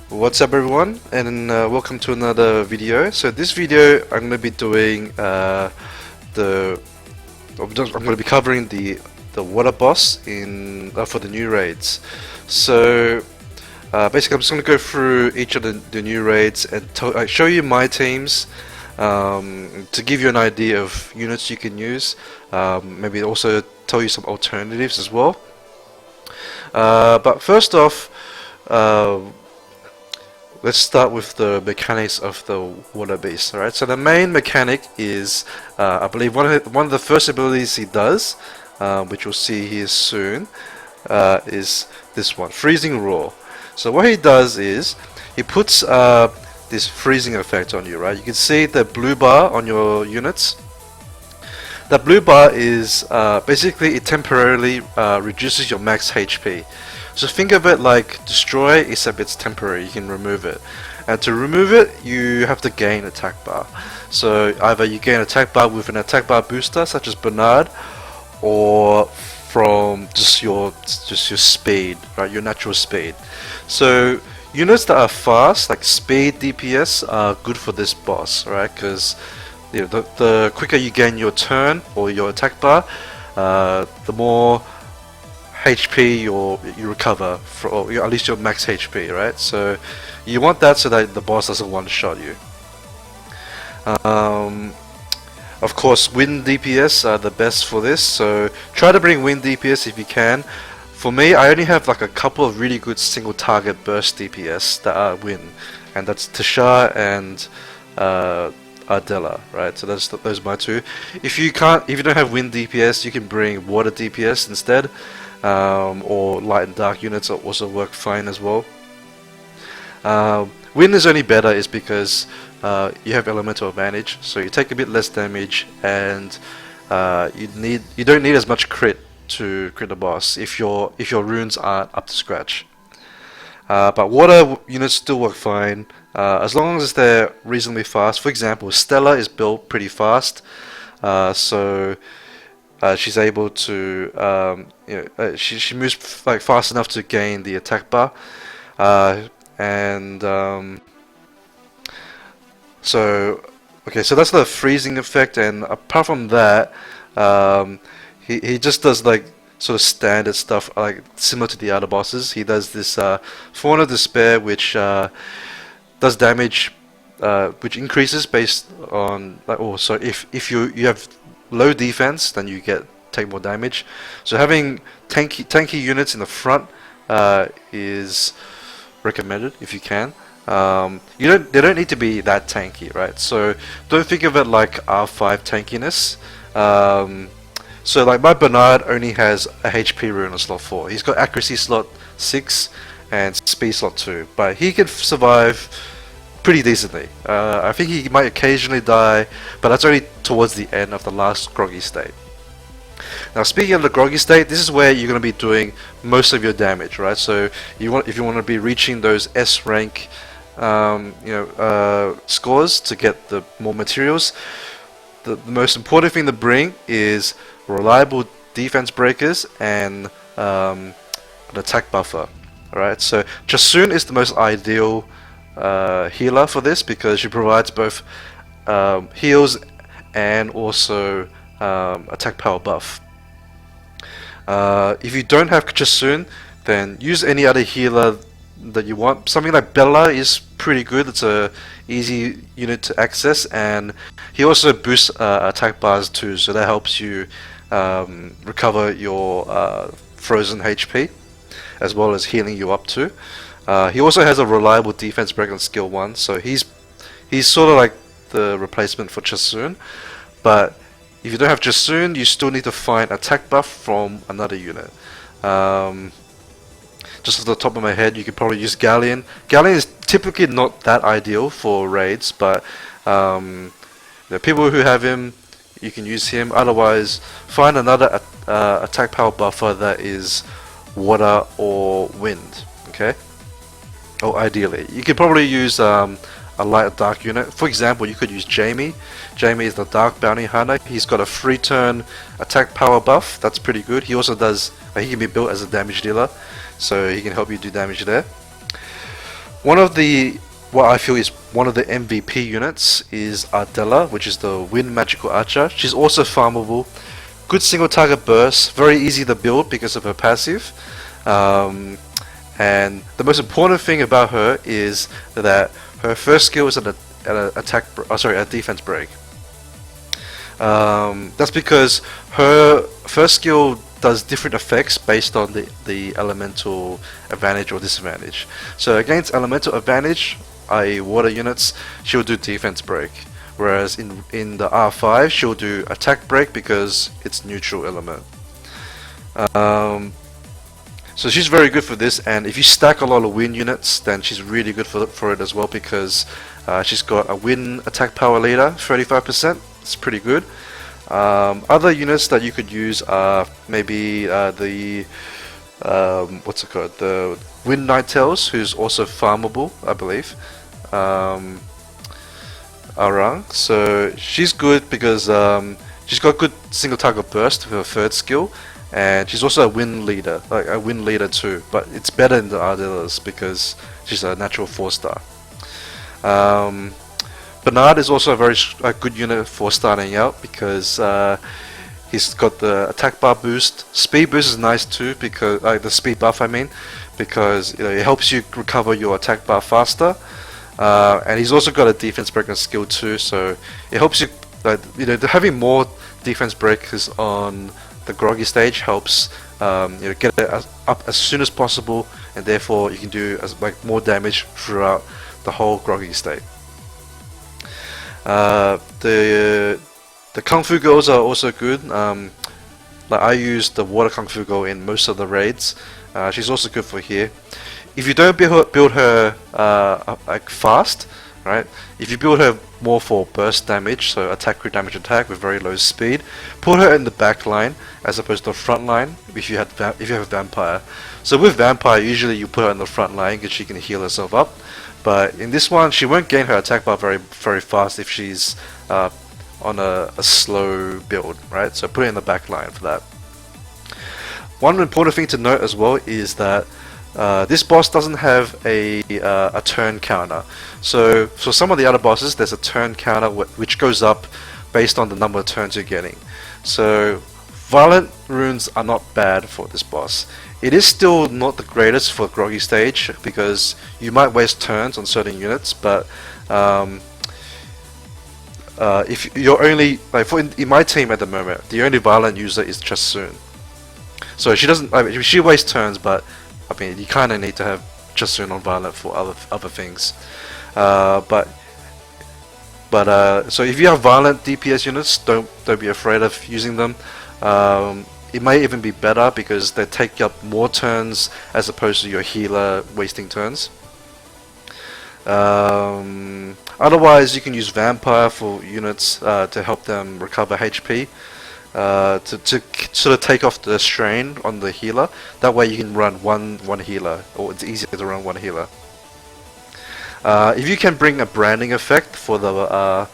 What's up everyone, and welcome to another video. So this video I'm going to be doing I'm going to be covering the water boss in for the new raids. So basically I'm just going to go through each of the new raids and show you my teams, to give you an idea of units you can use, maybe also tell you some alternatives as well. But first off, let's start with the mechanics of the water beast. Alright, so the main mechanic is, I believe one of the first abilities he does, which we'll see here soon, is this one, Freezing Roar. So what he does is, he puts this freezing effect on you, right? You can see the blue bar on your units. That blue bar is basically it temporarily reduces your max HP. So think of it like destroy, except it's temporary, you can remove it. And to remove it, you have to gain attack bar. So either you gain attack bar with an attack bar booster, such as Bernard, or from just your speed, right? Your natural speed. So units that are fast, like speed DPS, are good for this boss, right? Because the quicker you gain your turn or your attack bar, the more HP you recover, or at least your max HP, right? So you want that so that the boss doesn't one-shot you. Of course, wind DPS are the best for this, so try to bring wind DPS if you can. For me, I only have like a couple of really good single target burst DPS that are wind, and that's Tashar and Ardella, right? So those are my two. If you don't have wind DPS, you can bring water DPS instead, or light and dark units also work fine as well. Wind is only better is because you have elemental advantage, so you take a bit less damage, and you don't need as much crit to crit the boss if your runes aren't up to scratch. But water units still work fine, as long as they're reasonably fast. For example, Stella is built pretty fast, so she's able to she moves like fast enough to gain the attack bar, so that's the freezing effect. And apart from that, he just does like sort of standard stuff, like similar to the other bosses. He does this Fawn of Despair, which does damage, which increases based on if you have low defense, then you take more damage. So having tanky units in the front is recommended if you can. They don't need to be that tanky, right? So don't think of it like R5 tankiness. So like my Bernard only has a HP rune on slot 4. He's got accuracy slot 6 and speed slot 2, but he can survive pretty decently. I think he might occasionally die, but that's only towards the end of the last groggy state. Now speaking of the groggy state, this is where you're going to be doing most of your damage, right? So if you want to be reaching those S rank scores to get the more materials, the most important thing to bring is reliable defense breakers and an attack buffer. Alright, so Chasun is the most ideal healer for this because she provides both heals and also attack power buff. If you don't have Chasun, then use any other healer that you want. Something like Bella is pretty good. It's a easy unit to access, and he also boosts attack bars too, so that helps you recover your frozen HP as well as healing you up too. He also has a reliable defense break on skill 1, so he's sort of like the replacement for Chasun. But if you don't have Chasun, you still need to find attack buff from another unit. Just off the top of my head, you could probably use Galleon. Galleon is typically not that ideal for raids, but the people who have him, you can use him. Otherwise, find another attack power buffer that is water or wind. Okay. Oh, ideally, you could probably use a light or dark unit. For example, you could use Jamie. Jamie is the Dark Bounty Hunter. He's got a 3-turn attack power buff. That's pretty good. He also does. He can be built as a damage dealer, so he can help you do damage there. One of the what I feel is one of the MVP units is Ardella, which is the Wind Magical Archer. She's also farmable. Good single target burst, very easy to build because of her passive. And the most important thing about her is that her first skill is an a defense break. That's because her first skill does different effects based on the elemental advantage or disadvantage. So against elemental advantage, i.e. water units, she'll do defense break. Whereas in the R5, she'll do attack break because it's neutral element. So she's very good for this, and if you stack a lot of wind units, then she's really good for it as well, because she's got a wind attack power leader, 35%. It's pretty good. Other units that you could use are maybe the what's it called? The Wind Nighttails, who's also farmable, I believe. Arang. So she's good because she's got good single target burst with her third skill. And she's also a wind leader, like a wind leader too, but it's better than the Ardellas because she's a natural 4-star. Bernard is also a good unit for starting out because he's got the attack bar boost. Speed boost is nice too, because the speed buff I mean, because it helps you recover your attack bar faster. And he's also got a defense breaker skill too, so it helps you. Having more defense breakers on the groggy stage helps get it up as soon as possible, and therefore you can do more damage throughout the whole groggy state. The Kung Fu Girls are also good. Like I use the Water Kung Fu Girl in most of the raids. She's also good for here. If you don't build her fast, right? If you build her more for burst damage, so attack, crit damage, attack with very low speed, put her in the back line as opposed to the front line if you have a vampire. So with vampire, usually you put her in the front line because she can heal herself up. But in this one, she won't gain her attack bar very fast if she's on a slow build, right? So put her in the back line for that. One important thing to note as well is that this boss doesn't have a turn counter. So for some of the other bosses, there's a turn counter which goes up based on the number of turns you're getting. So violent runes are not bad for this boss. It is still not the greatest for groggy stage because you might waste turns on certain units, but if you're only in my team at the moment, the only violent user is Chasun. So she doesn't. She wastes turns, but I mean, you kind of need to have Chasun on violent for other things. So if you have violent DPS units, don't be afraid of using them. It may even be better because they take up more turns as opposed to your healer wasting turns. Otherwise, you can use Vampire for units to help them recover HP. To sort of take off the strain on the healer. That way you can run one healer, or it's easier to run one healer. If you can bring a branding effect for the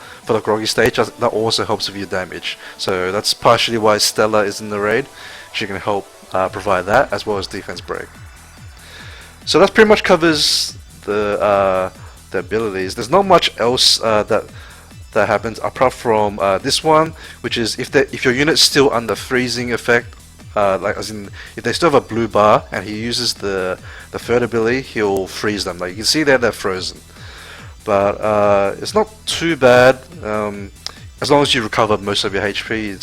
groggy stage, that also helps with your damage. So that's partially why Stella is in the raid. She can help provide that as well as defense break. So that pretty much covers the abilities. There's not much else that happens apart from this one, which is if your unit's still under freezing effect, as in if they still have a blue bar and he uses the third ability, he'll freeze them. Like you can see there, they're frozen. But it's not too bad as long as you recover most of your HP.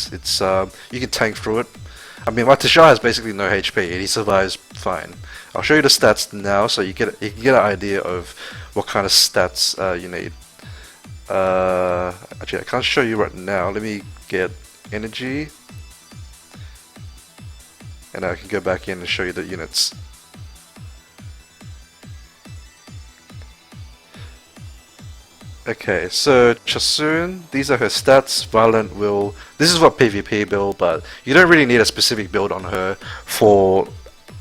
You can tank through it. I mean, Tashar has basically no HP and he survives fine. I'll show you the stats now so you can get an idea of what kind of stats you need. Actually, I can't show you right now. Let me get energy, and I can go back in and show you the units. Okay, so Chasun, these are her stats. Violent will. This is for PvP build, but you don't really need a specific build on her for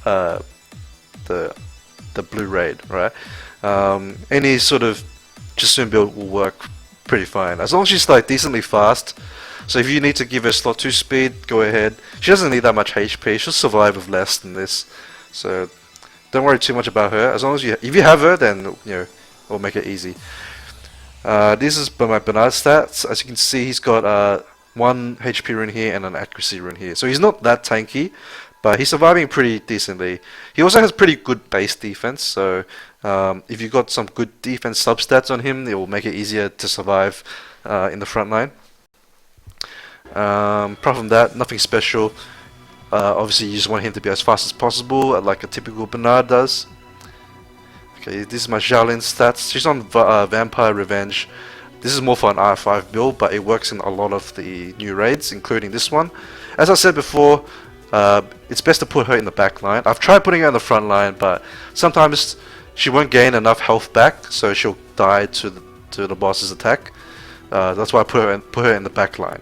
the blue raid, right? Any sort of Chasun build will work pretty fine as long as she's decently fast. So if you need to give her slot 2 speed, go ahead. She doesn't need that much HP. She'll survive with less than this. So don't worry too much about her. As long as if you have her, then it'll make it easy. This is my Bernard stats. As you can see, he's got 1 HP rune here and an accuracy rune here. So he's not that tanky, but he's surviving pretty decently. He also has pretty good base defense, so if you've got some good defense substats on him, it will make it easier to survive in the front line. Apart from that, nothing special. Obviously, you just want him to be as fast as possible, like a typical Bernard does. Okay, this is my Xiaolin stats. She's on Vampire Revenge. This is more for an R5 build, but it works in a lot of the new raids, including this one. As I said before, it's best to put her in the back line. I've tried putting her in the front line, but sometimes she won't gain enough health back, so she'll die to the boss's attack. That's why I put her in the back line.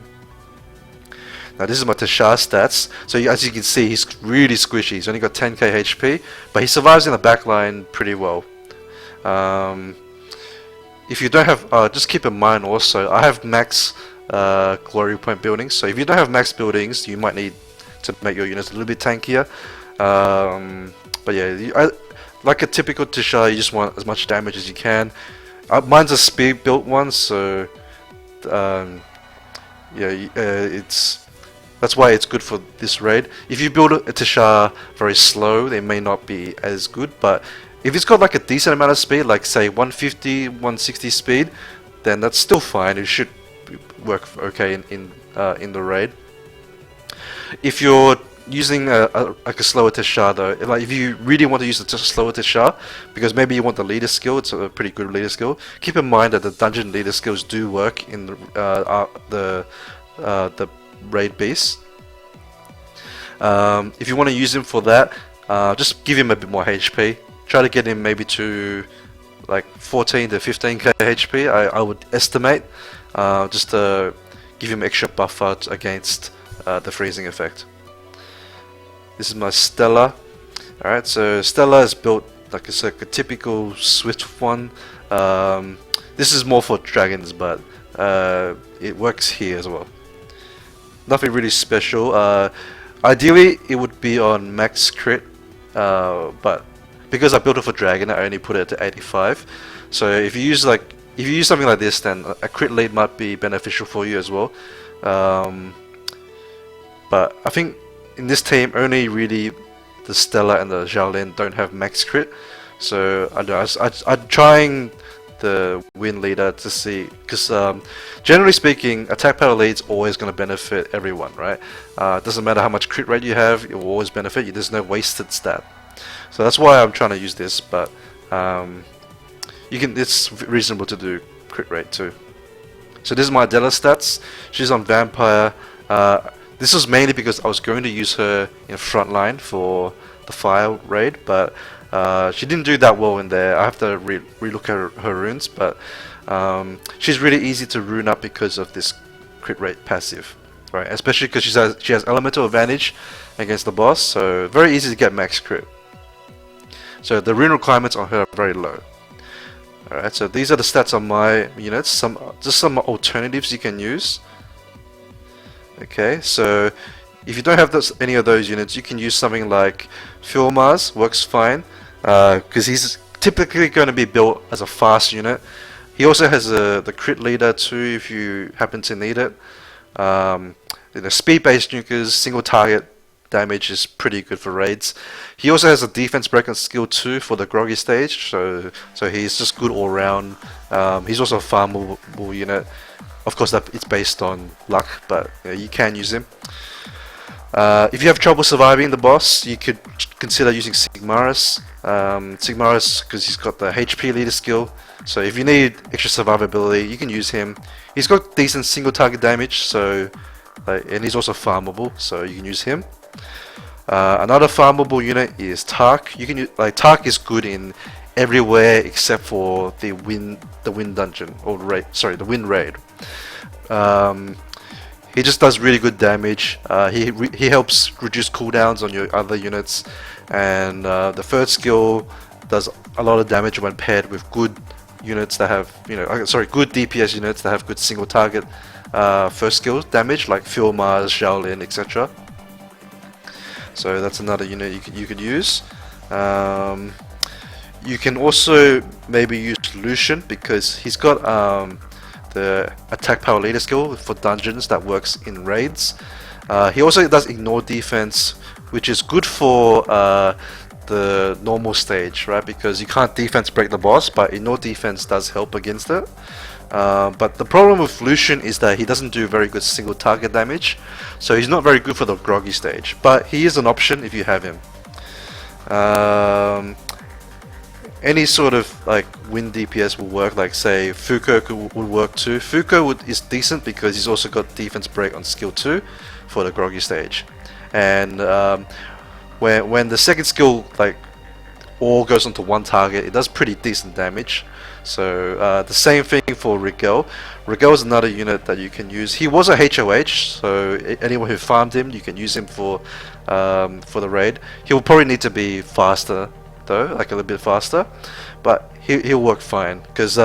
Now this is my Teshar stats. So as you can see, he's really squishy. He's only got 10k HP, but he survives in the back line pretty well. If you don't have, just keep in mind also, I have max glory point buildings. So if you don't have max buildings, you might need to make your units a little bit tankier. But yeah, like a typical Teshar, you just want as much damage as you can. Mine's a speed built one, so that's why it's good for this raid. If you build a Teshar very slow, they may not be as good, but if it's got like a decent amount of speed, like say 150, 160 speed, then that's still fine. It should work okay in the raid. If you're using like a slower Teshar though, like if you really want to use a slower Teshar, because maybe you want the leader skill, it's a pretty good leader skill. Keep in mind that the dungeon leader skills do work in the raid beast. If you want to use him for that, just give him a bit more HP. Try to get him maybe to like 14 to 15k HP, I would estimate, just to give him extra buffer against the freezing effect. This is my Stella. Alright, so Stella is built like it's like a typical Swift one. This is more for dragons, but it works here as well. Nothing really special. Ideally, it would be on max crit, but because I built it for dragon, I only put it to 85. So if you use something like this, then a crit lead might be beneficial for you as well. But I think in this team, only really the Stella and the Xiaolin don't have max crit. So I'm trying the win leader to see, because generally speaking, attack power lead's always going to benefit everyone, right? It doesn't matter how much crit rate you have, it will always benefit you. There's no wasted stat. So that's why I'm trying to use this, but it's reasonable to do crit rate too. So this is my Adela stats. She's on Vampire. This was mainly because I was going to use her in frontline for the fire raid, but she didn't do that well in there. I have to relook at her runes, but she's really easy to rune up because of this crit rate passive, right? Especially because she has elemental advantage against the boss, so very easy to get max crit. So the rune requirements on her are very low. Alright, so these are the stats on my units. Just some alternatives you can use. Okay, so if you don't have any of those units, you can use something like Filmars, works fine, because he's typically going to be built as a fast unit. He also has the crit leader too if you happen to need it. Speed-based nukers, single target damage is pretty good for raids. He also has a defense breaking skill too for the groggy stage, so he's just good all round. He's also a farmable unit. Of course, it's based on luck, but you can use him. If you have trouble surviving the boss, you could consider using Sigmaris. Sigmaris, because he's got the HP leader skill, so if you need extra survivability, you can use him. He's got decent single target damage, so and he's also farmable, so you can use him. Another farmable unit is Tark. You can Tark is good in everywhere except for the wind dungeon or raid. Sorry, the wind raid. He just does really good damage. He helps reduce cooldowns on your other units, and the third skill does a lot of damage when paired with good units that have good DPS units that have good single target first skill damage, like Filmars, Xiaolin, etc. So that's another unit you could use. Um, you can also maybe use Lucian because he's got the attack power leader skill for dungeons that works in raids. He also does ignore defense, which is good for the normal stage, right? Because you can't defense break the boss, but ignore defense does help against it. But the problem with Lucian is that he doesn't do very good single target damage, so he's not very good for the groggy stage, but he is an option if you have him. Any sort of like wind DPS will work, like say Fuko would work too. Fuko is decent because he's also got defense break on skill 2 for the groggy stage, and when the second skill like all goes onto one target, it does pretty decent damage. So the same thing for Rigel. Rigel is another unit that you can use. He was a HOH, so anyone who farmed him, you can use him for the raid. He'll probably need to be faster though, like a little bit faster, but he'll work fine. Because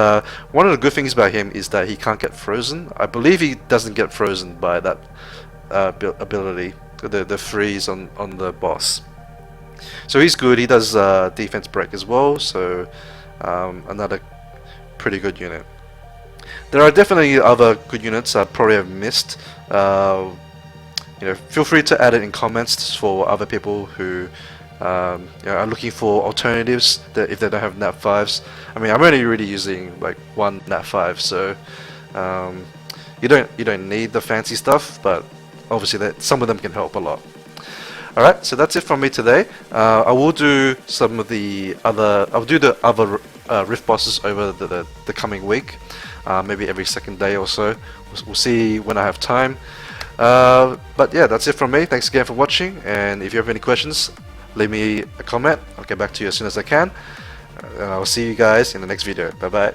one of the good things about him is that he can't get frozen. I believe he doesn't get frozen by that ability, the freeze on the boss. So he's good. He does defense break as well, so another pretty good unit. There are definitely other good units I probably have missed. Feel free to add it in comments for other people who are looking for alternatives that if they don't have Nat 5s. I mean, I'm only really using like one Nat 5, so you don't need the fancy stuff, but obviously some of them can help a lot. Alright, so that's it from me today. I will do some of the other, I'll do the other Rift bosses over the coming week, maybe every second day or so. We'll see when I have time. But yeah, that's it from me. Thanks again for watching, and if you have any questions, leave me a comment. I'll get back to you as soon as I can. And I'll see you guys in the next video. Bye bye.